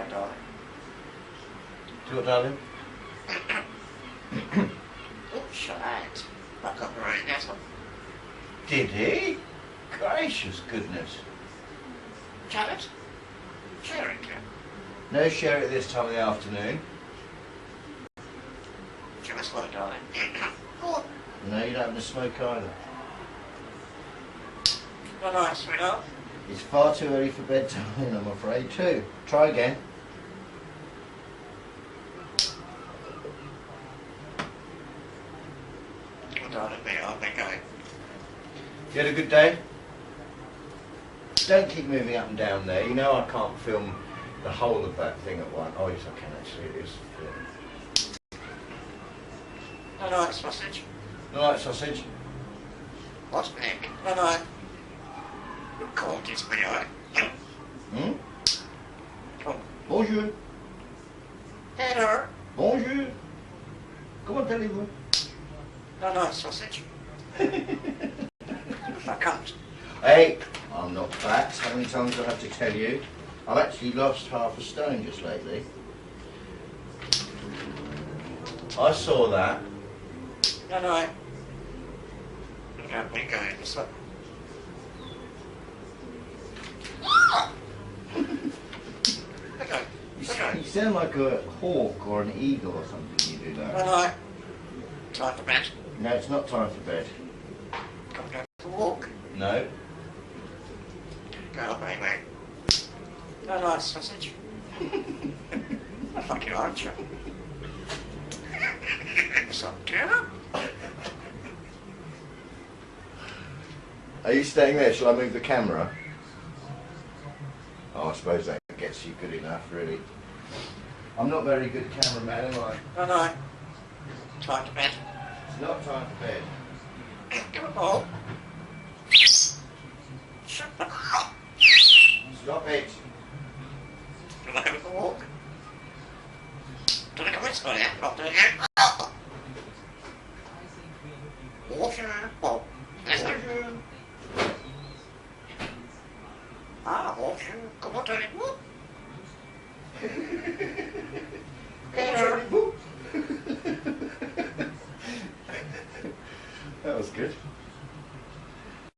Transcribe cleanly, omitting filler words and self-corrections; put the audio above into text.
what, darling? Do what, darling? Oops, shut out. I got the right that one. Did he? Gracious goodness. Carrot? Share it, Cat. No share at this time of the afternoon. Just what, darling? Oh, No, you don't have to smoke either. not nice, sweetheart. It's far too early for bedtime, I'm afraid, too. Try again. Darling, I'll be going. You had a good day? Don't keep moving up and down there. You know I can't film the whole of that thing at once. Oh, yes, I can actually. It is. No, no, sausage. You like sausage? What's big? No, no. Cold is me, I. Hmm? Oh, Bonjour. hello. Bonjour. Comment allez-vous? No, no, sausage. I can't. Hey, I'm not fat. How many times do I have to tell you? I've actually lost half a stone just lately. I saw that. No, no. Can't be going this way. Okay. You sound like a hawk or an eagle or something. You do No, that. no. Time for bed. No, it's not time for bed. Come go for a walk. No. Go, baby. No, no, sausage. I fuck you, aren't you? Some dinner? Are you staying there? Shall I move the camera? Oh, I suppose that gets you good enough, really. I'm not very good cameraman, am I? No, no. Time to bed. It's not time for bed. Give a ball. Shut the hell. Stop it. Do I go for a walk? Do I go this way? Not doing it. Water. Oh. Bonjour. Ah, water. Come on, darling. Whoop. Hello. That was good.